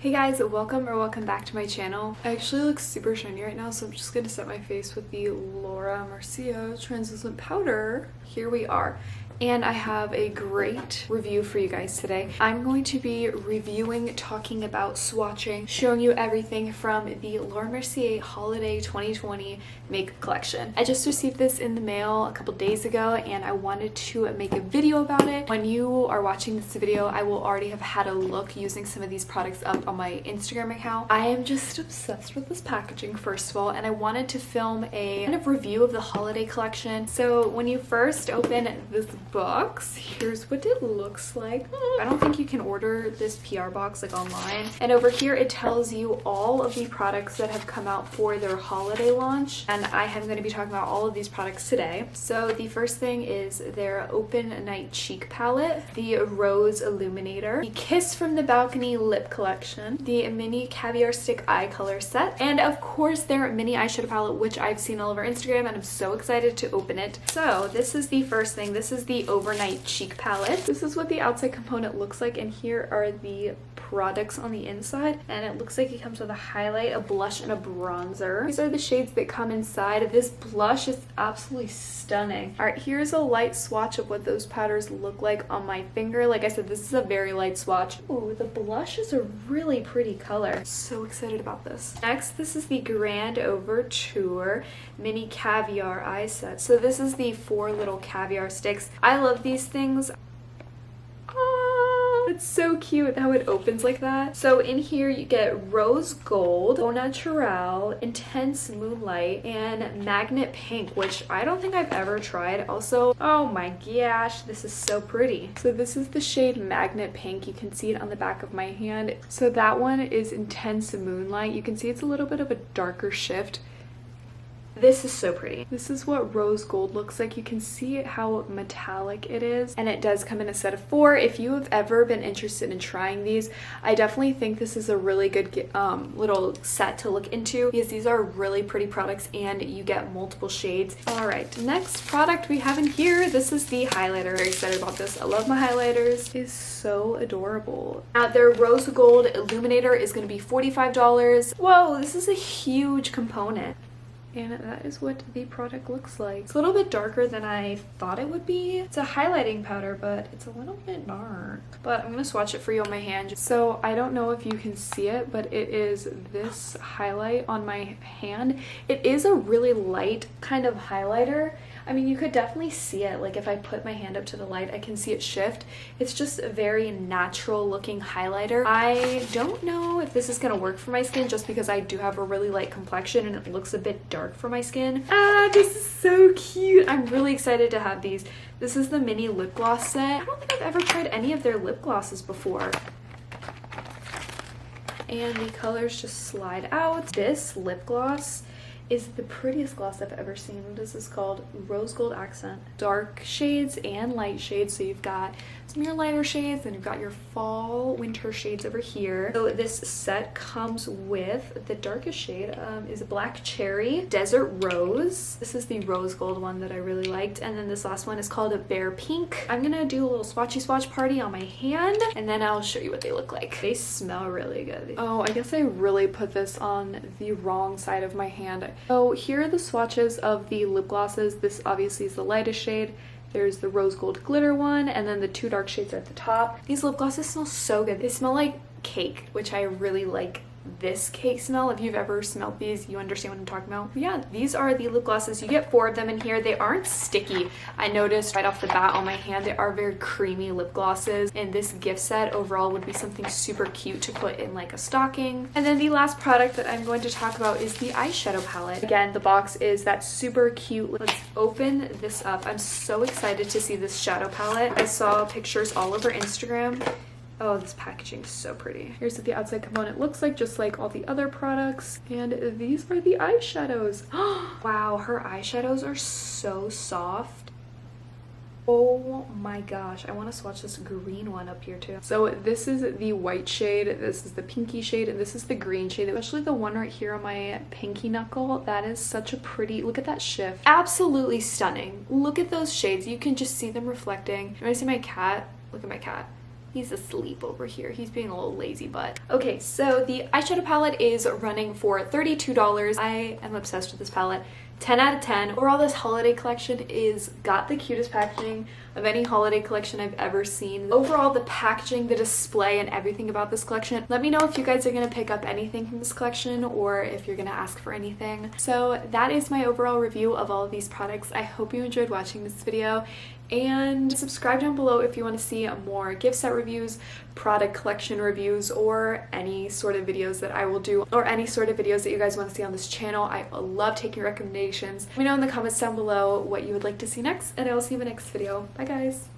Hey guys, welcome back to my channel. I actually look super shiny right now, so I'm just gonna set my face with the Mercier translucent powder. Here we are. And I have a great review for you guys today. I'm going to be reviewing, talking about, swatching, showing you everything from the Mercier Holiday 2020 makeup collection. I just received this in the mail a couple days ago and I wanted to make a video about it. When you are watching this video, I will already have had a look using some of these products up on my Instagram account. I am just obsessed with this packaging, first of all, and I wanted to film a kind of review of the holiday collection. So when you first open this box, here's what it looks like. I don't think you can order this PR box like online. And over here it tells you all of the products that have come out for their holiday launch, and I am going to be talking about all of these products today. So the first thing is their Open Night Cheek Palette, the Rose Illuminator, the Kiss from the Balcony Lip Collection, the Mini Caviar Stick Eye Color Set, and of course their mini eyeshadow palette, which I've seen all over Instagram and I'm so excited to open it. So this is the first thing. This is the Overnight Cheek Palette. This is what the outside component looks like, and here are the products on the inside, and it looks like it comes with a highlight, a blush, and a bronzer. These are the shades that come inside. This blush is absolutely stunning. All right, here's a light swatch of what those powders look like on my finger. Like I said, this is a very light swatch. Ooh, the blush is a really pretty color. So excited about this. Next, this is the Grand Overture Mini Caviar Eye Set. So this is the 4 little caviar sticks. I love these things. It's so cute how it opens like that. So in here you get Rose Gold, Au Naturel, Intense Moonlight, and Magnet Pink, which I don't think I've ever tried. Also, oh my gosh, this is so pretty. So this is the shade Magnet Pink. You can see it on the back of my hand. So that one is Intense Moonlight. You can see it's a little bit of a darker shift. This is so pretty. This is what Rose Gold looks like. You can see how metallic it is, and it does come in a set of 4. If you have ever been interested in trying these, I definitely think this is a really good little set to look into, because these are really pretty products and you get multiple shades. All right, next product we have in here, this is the highlighter. Very excited about this. I love my highlighters. It is so adorable. Now their Rose Gold Illuminator is going to be $45. Whoa, this is a huge component. And that is what the product looks like. It's a little bit darker than I thought it would be. It's a highlighting powder, but it's a little bit dark. But I'm gonna swatch it for you on my hand. So I don't know if you can see it, but it is this highlight on my hand. It is a really light kind of highlighter. I mean, you could definitely see it. Like if I put my hand up to the light, I can see it shift. It's just a very natural looking highlighter. I don't know if this is gonna work for my skin just because I do have a really light complexion and it looks a bit dark for my skin. Ah, this is so cute. I'm really excited to have these. This is the mini lip gloss set. I don't think I've ever tried any of their lip glosses before. And the colors just slide out. This lip gloss is the prettiest gloss I've ever seen. This is called Rose Gold Accent. Dark shades and light shades. So you've got some of your lighter shades, and you've got your fall winter shades over here. So this set comes with the darkest shade is Black Cherry, Desert Rose. This is the Rose Gold one that I really liked. And then this last one is called a Bear Pink. I'm gonna do a little swatchy swatch party on my hand, and then I'll show you what they look like. They smell really good. Oh, I guess I really put this on the wrong side of my hand. So here are the swatches of the lip glosses. This obviously is the lightest shade. There's the Rose Gold Glitter one, and then the 2 dark shades are at the top. These lip glosses smell so good. They smell like cake, which I really like. This cake smell. If you've ever smelled these, you understand what I'm talking about. But yeah, these are the lip glosses. You get 4 of them in here. They aren't sticky. I noticed right off the bat on my hand, they are very creamy lip glosses, and this gift set overall would be something super cute to put in like a stocking. And then the last product that I'm going to talk about is the eyeshadow palette. Again, the box is that super cute. Let's open this up. I'm so excited to see this shadow palette. I saw pictures all over Instagram. Oh, this packaging is so pretty. Here's what the outside component looks like, just like all the other products. And these are the eyeshadows. Wow, her eyeshadows are so soft. Oh my gosh, I want to swatch this green one up here too. So this is the white shade, this is the pinky shade, and this is the green shade. Especially the one right here on my pinky knuckle. That is such a pretty, look at that shift. Absolutely stunning. Look at those shades. You can just see them reflecting. You want to see my cat? Look at my cat. He's asleep over here. He's being a little lazy butt. Okay, so the eyeshadow palette is running for $32. I am obsessed with this palette. 10 out of 10. Overall, this holiday collection is got the cutest packaging of any holiday collection I've ever seen. Overall, the packaging, the display, and everything about this collection. Let me know if you guys are gonna pick up anything from this collection or if you're gonna ask for anything. So that is my overall review of all of these products. I hope you enjoyed watching this video, and subscribe down below if you want to see more gift set reviews, product collection reviews, or any sort of videos that I will do, or any sort of videos that you guys want to see on this channel. I love taking recommendations. Let me know in the comments down below what you would like to see next, and I will see you in the next video. Bye guys!